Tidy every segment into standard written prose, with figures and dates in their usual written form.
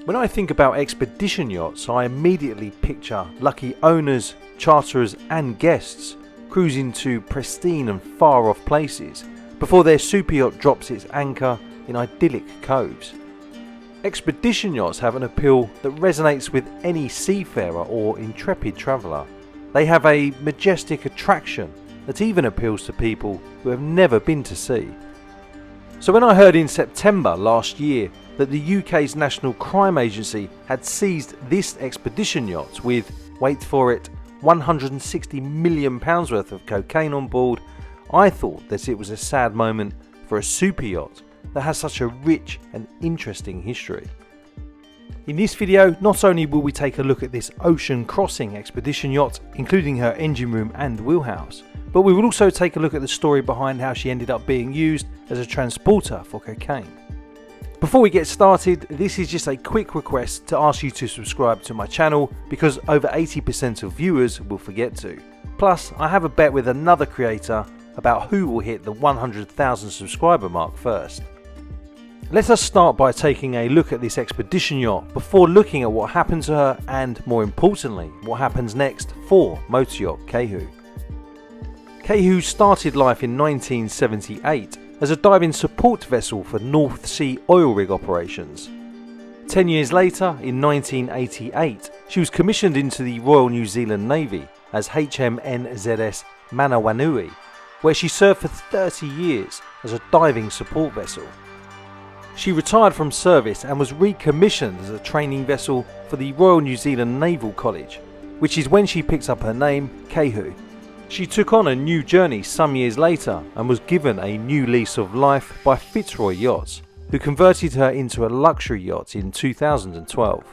When I think about expedition yachts, I immediately picture lucky owners, charterers and guests cruising to pristine and far off places before their super yacht drops its anchor in idyllic coves. Expedition yachts have an appeal that resonates with any seafarer or intrepid traveller. They have a majestic attraction that even appeals to people who have never been to sea. So when I heard in September last year that the UK's National Crime Agency had seized this expedition yacht with, wait for it, £160 million worth of cocaine on board, I thought that it was a sad moment for a super yacht that has such a rich and interesting history. In this video, not only will we take a look at this ocean crossing expedition yacht, including her engine room and wheelhouse, but we will also take a look at the story behind how she ended up being used as a transporter for cocaine. Before we get started, this is just a quick request to ask you to subscribe to my channel because over 80% of viewers will forget to. Plus, I have a bet with another creator about who will hit the 100,000 subscriber mark first. Let us start by taking a look at this expedition yacht before looking at what happened to her and, more importantly, what happens next for motor yacht Kahu. Kahu started life in 1978 as a diving support vessel for North Sea oil rig operations. 10 years later, in 1988, she was commissioned into the Royal New Zealand Navy as HMNZS Manawanui, where she served for 30 years as a diving support vessel. She retired from service and was recommissioned as a training vessel for the Royal New Zealand Naval College, which is when she picks up her name, Kahu. She took on a new journey some years later and was given a new lease of life by Fitzroy Yachts, who converted her into a luxury yacht in 2012.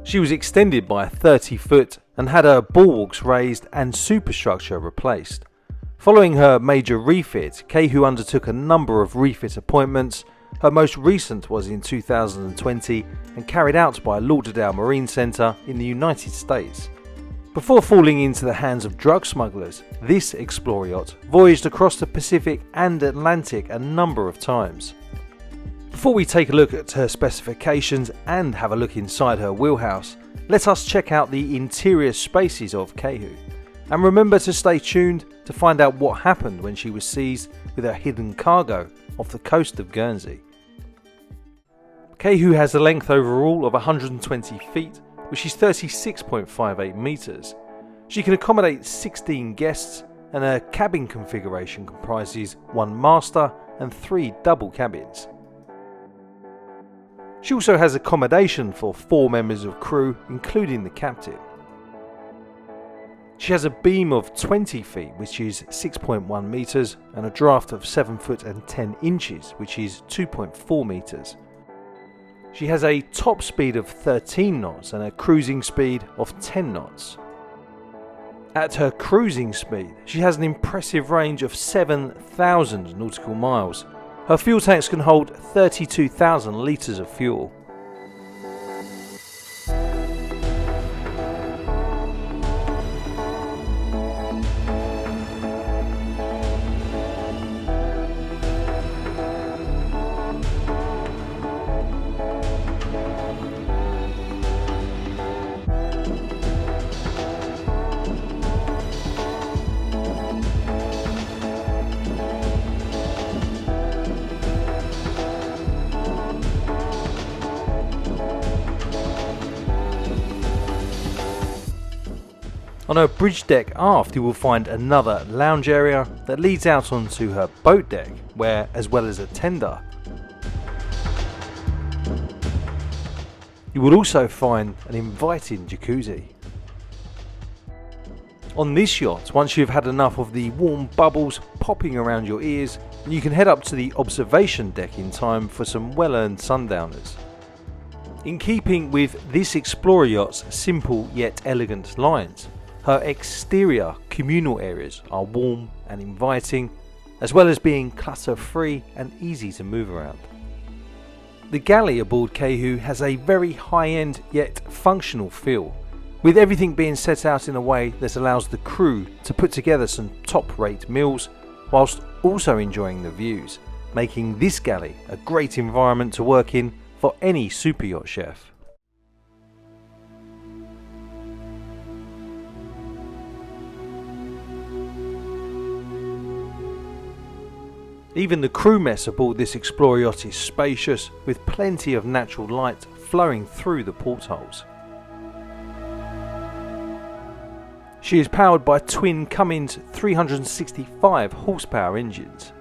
She was extended by 30 foot and had her bulwarks raised and superstructure replaced. Following her major refit, Kahu undertook a number of refit appointments. Her most recent was in 2020 and carried out by Lauderdale Marine Centre in the United States. Before falling into the hands of drug smugglers, this explorer yacht voyaged across the Pacific and Atlantic a number of times. Before we take a look at her specifications and have a look inside her wheelhouse, let us check out the interior spaces of Kahu. And remember to stay tuned to find out what happened when she was seized with her hidden cargo off the coast of Guernsey. Kahu has a length overall of 120 feet, which is 36.58 metres. She can accommodate 16 guests and her cabin configuration comprises one master and 3 double cabins. She also has accommodation for 4 members of crew, including the captain. She has a beam of 20 feet, which is 6.1 metres, and a draft of 7 foot and 10 inches, which is 2.4 metres. She has a top speed of 13 knots and a cruising speed of 10 knots. At her cruising speed, she has an impressive range of 7,000 nautical miles. Her fuel tanks can hold 32,000 litres of fuel. On her bridge deck aft you will find another lounge area that leads out onto her boat deck, where, as well as a tender, you will also find an inviting jacuzzi. On this yacht, once you've had enough of the warm bubbles popping around your ears, you can head up to the observation deck in time for some well-earned sundowners. In keeping with this explorer yacht's simple yet elegant lines, her exterior communal areas are warm and inviting, as well as being clutter-free and easy to move around. The galley aboard Kahu has a very high-end yet functional feel, with everything being set out in a way that allows the crew to put together some top-rate meals whilst also enjoying the views, making this galley a great environment to work in for any super yacht chef. Even the crew mess aboard this Explorer yacht is spacious, with plenty of natural light flowing through the portholes. She is powered by twin Cummins 365 horsepower engines.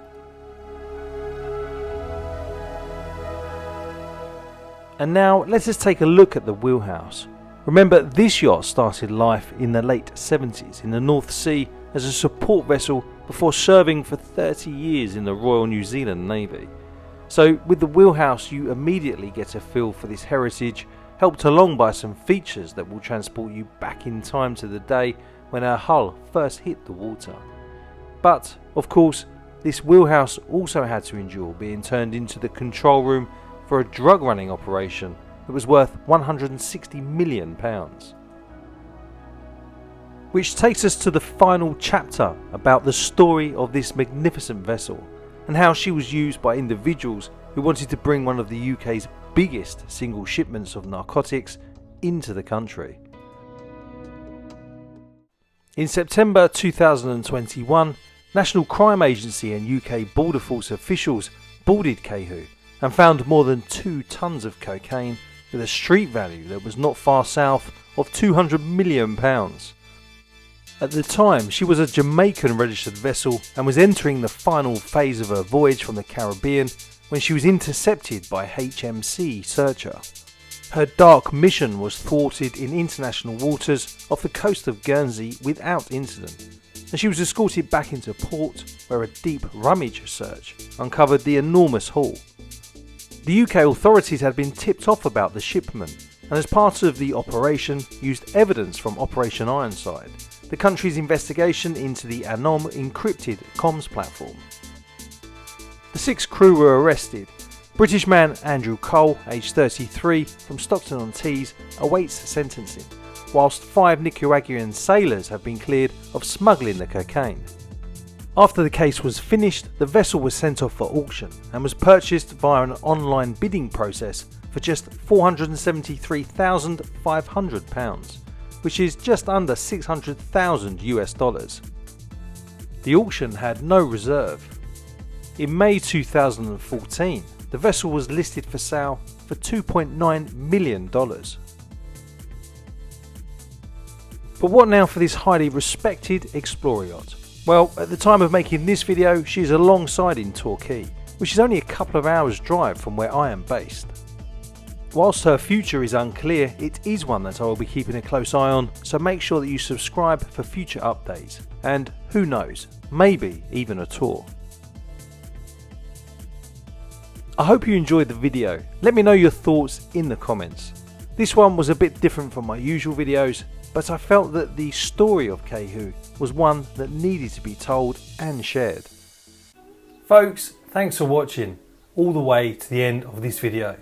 And now let us take a look at the wheelhouse. Remember, this yacht started life in the late 70s in the North Sea as a support vessel before serving for 30 years in the Royal New Zealand Navy. So with the wheelhouse you immediately get a feel for this heritage, helped along by some features that will transport you back in time to the day when her hull first hit the water. But of course, this wheelhouse also had to endure being turned into the control room for a drug running operation that was worth £160 million. Which takes us to the final chapter about the story of this magnificent vessel and how she was used by individuals who wanted to bring one of the UK's biggest single shipments of narcotics into the country. In September 2021, National Crime Agency and UK Border Force officials boarded Kahu and found more than 2 tons of cocaine with a street value that was not far south of £200 million. At the time, she was a Jamaican registered vessel and was entering the final phase of her voyage from the Caribbean when she was intercepted by HMC Searcher. Her dark mission was thwarted in international waters off the coast of Guernsey without incident, and she was escorted back into port where a deep rummage search uncovered the enormous haul. The UK authorities had been tipped off about the shipment, and as part of the operation used evidence from Operation Ironside, the country's investigation into the Anom encrypted comms platform. The 6 crew were arrested. British man Andrew Cole, aged 33, from Stockton-on-Tees, awaits sentencing, whilst 5 Nicaraguan sailors have been cleared of smuggling the cocaine. After the case was finished, the vessel was sent off for auction and was purchased via an online bidding process for just £473,500, which is just under $600,000. The auction had no reserve. In May 2014, the vessel was listed for sale for $2.9 million. But what now for this highly respected Explorer yacht? Well, at the time of making this video, she is alongside in Torquay, which is only a couple of hours drive from where I am based. Whilst her future is unclear, it is one that I will be keeping a close eye on, so make sure that you subscribe for future updates, and who knows, maybe even a tour. I hope you enjoyed the video. Let me know your thoughts in the comments. This one was a bit different from my usual videos, but I felt that the story of Kahu was one that needed to be told and shared. Folks, thanks for watching all the way to the end of this video.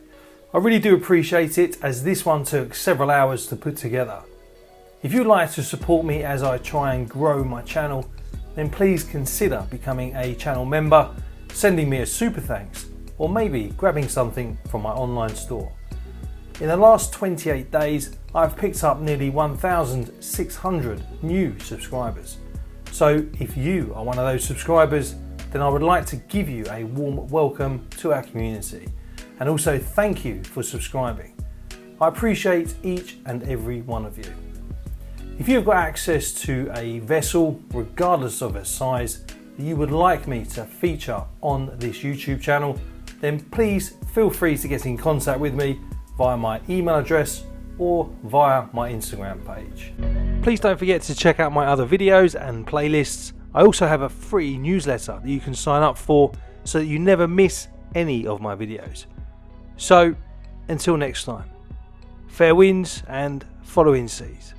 I really do appreciate it, as this one took several hours to put together. If you'd like to support me as I try and grow my channel, then please consider becoming a channel member, sending me a super thanks, or maybe grabbing something from my online store. In the last 28 days, I've picked up nearly 1,600 new subscribers. So if you are one of those subscribers, then I would like to give you a warm welcome to our community, and also thank you for subscribing. I appreciate each and every one of you. If you've got access to a vessel, regardless of its size, that you would like me to feature on this YouTube channel, then please feel free to get in contact with me via my email address or via my Instagram page. Please don't forget to check out my other videos and playlists. I also have a free newsletter that you can sign up for so that you never miss any of my videos. So until next time, fair winds and following seas.